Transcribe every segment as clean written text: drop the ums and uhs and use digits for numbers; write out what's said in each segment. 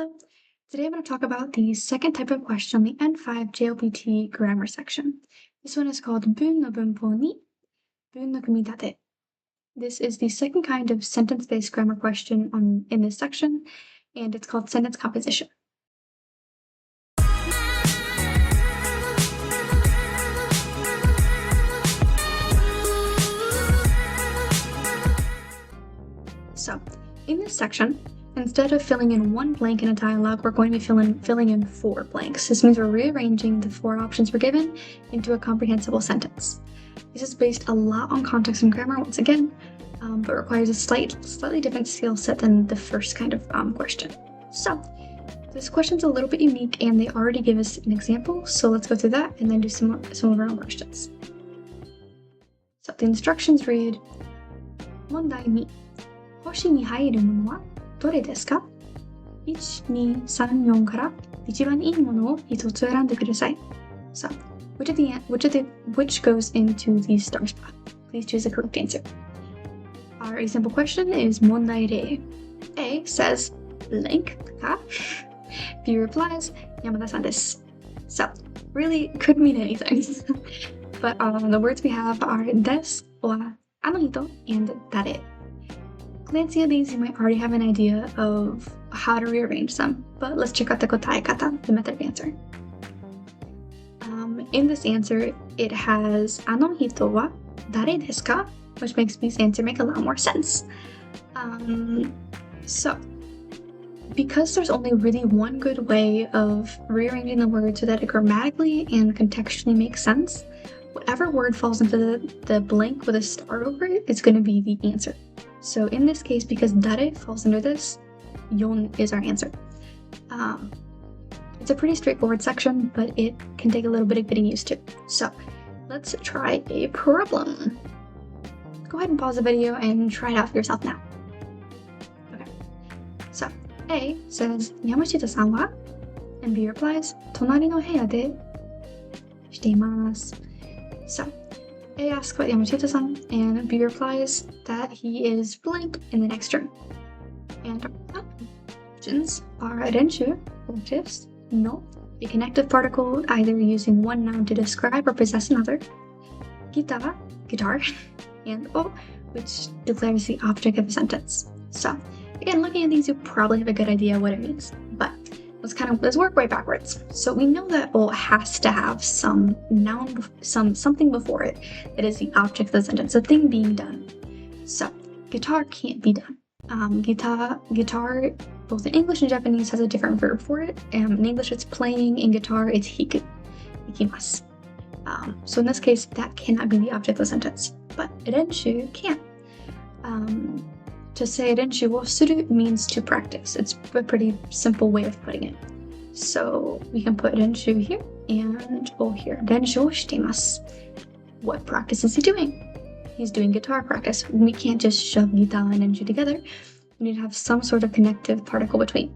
Hello. Today I'm going to talk about the second type of question on the N5 JLPT grammar section. This one is called 분 no bunpo ni bun no kumitate. This is the second kind of sentence-based grammar question in this section, and it's called sentence composition. So, in this section, instead of filling in one blank in a dialogue, we're going to be filling in 4 blanks. This means we're rearranging the 4 options we're given into a comprehensible sentence. This is based a lot on context and grammar, once again, but requires a slightly different skill set than the first kind of question. So, this question's a little bit unique, and they already give us an example, so let's go through that and then do some of our own questions. So, the instructions read, 問題2. 星に入るものはどれですか ?1、2、3、4から一番いいものを一つ選んでください。So, which goes into the star spot? Please choose the correct answer. Our example question is 問題例. A says blank ka. B replies Yamada-san desu. So, really could mean anything. But the words we have are desu or anohito and dare. Glancing at these, you might already have an idea of how to rearrange them, but let's check out the kotae-kata, the method of answer. In this answer, it has ano hito wa dare desu ka, which makes this answer make a lot more sense. So, because there's only really one good way of rearranging the word so that it grammatically and contextually makes sense, whatever word falls into the blank with a star over it is going to be the answer. So in this case, because dare falls under this, yon is our answer. It's a pretty straightforward section, but it can take a little bit of getting used to. So let's try a problem. Go ahead and pause the video and try it out for yourself now. Okay. So A says, Yamashita-san wa? And B replies, Tonari no heya de shite imasu. So A asks about Yamashita-san, and B replies that he is blank in the next term. And our options are renshu, relatives, no, a connective particle either using one noun to describe or possess another, guitar, and o, which declares the object of a sentence. So, again, looking at these, you probably have a good idea what it means, but let's work way backwards. So we know that o has to have some noun, something before it that is the object of the sentence, a thing being done. So guitar can't be done. Guitar, both in English and Japanese, has a different verb for it. In English, it's playing. In guitar, it's hiku, ikimasu. So in this case, that cannot be the object of the sentence. But renshu can. To say renshu wo suru means to practice. It's a pretty simple way of putting it. So we can put renshu here and o here. Renshu wo shite imasu. What practice is he doing? He's doing guitar practice. We can't just shove guitar and renshu together. We need to have some sort of connective particle between.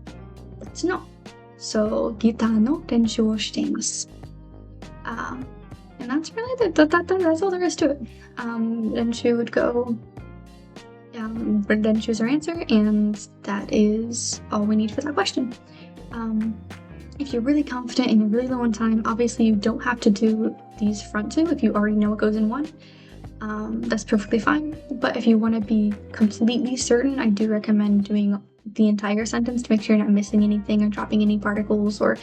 Let's know. So guitar no renshu wo shite imasu. And that's really that's all there is to it. Renshu would go. Then choose our answer, and that is all we need for that question. If you're really confident and you're really low on time, obviously you don't have to do these front 2 if you already know what goes in 1. That's perfectly fine. But if you want to be completely certain, I do recommend doing the entire sentence to make sure you're not missing anything or dropping any particles or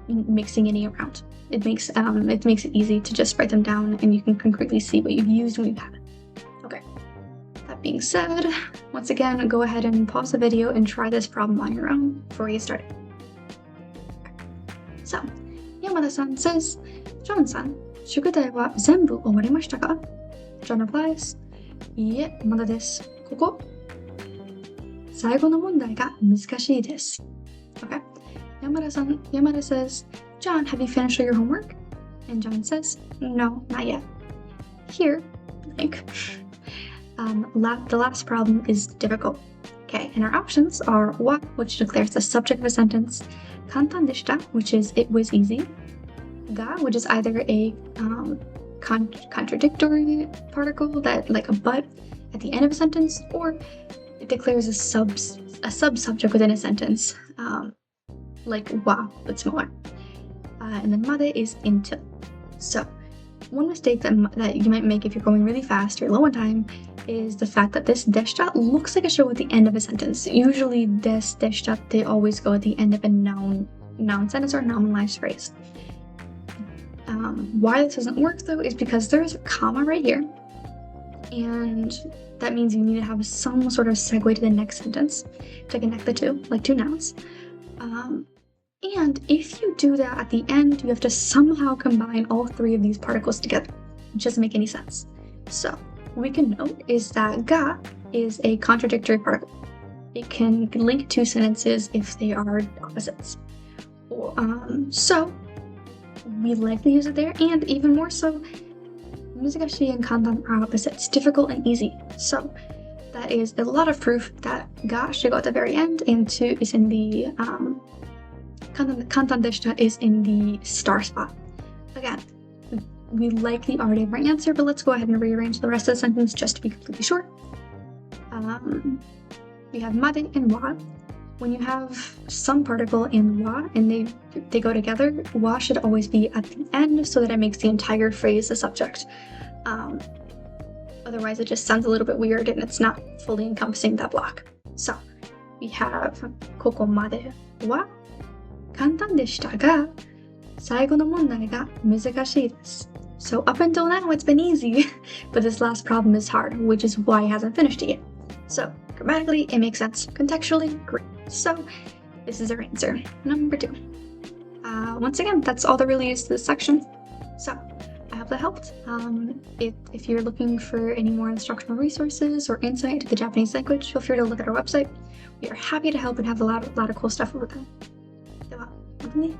mixing any around. It makes it easy to just write them down, and you can concretely see what you've used when you've had it. Okay. That being said, once again, go ahead and pause the video and try this problem on your own before we get started. So, Yamada-san says, John-san, 宿題は全部終わりましたか? John replies, いいえ、まだです。ここ最後の問題が難しいです。Okay. Yamada says, John, have you finished all your homework? And John says, no, not yet. Here, blank. The last problem is difficult. Okay, and our options are wa, which declares the subject of a sentence, kantan deshita, which is it was easy, ga, which is either a contradictory particle that like a but at the end of a sentence, or it declares a sub-subject within a sentence, like wa, but smaller. And then made is until. So one mistake that you might make if you're going really fast or low on time is the fact that this deshta looks like it should go at the end of a sentence. Usually des deshta, they always go at the end of a noun sentence or nominalized phrase. Why this doesn't work though is because there's a comma right here, and that means you need to have some sort of segue to the next sentence to connect the two, like two nouns. And if you do that at the end, you have to somehow combine all three of these particles together, which doesn't make any sense. So what we can note is that ga is a contradictory particle. It can link two sentences if they are opposites. So we likely use it there, and even more so, muzugashii and kandan are opposites, difficult and easy. So that is a lot of proof that ga should go at the very end, and tu is in the kandan deshita is in the star spot. Again, we likely already have our answer, but let's go ahead and rearrange the rest of the sentence just to be completely sure. We have made and wa. When you have some particle in wa and they go together, wa should always be at the end so that it makes the entire phrase the subject. Otherwise it just sounds a little bit weird and it's not fully encompassing that block. So we have koko made wa kantan deshita ga saigo no mondai ga muzukashii desu. So up until now it's been easy, but this last problem is hard, which is why it hasn't finished it yet. So grammatically it makes sense, contextually great. So this is our answer, number 2. Once again, that's all there really is to this section. So I hope that helped. If you're looking for any more instructional resources or insight into the Japanese language, feel free to look at our website. We are happy to help and have a lot of cool stuff over there. では、またね。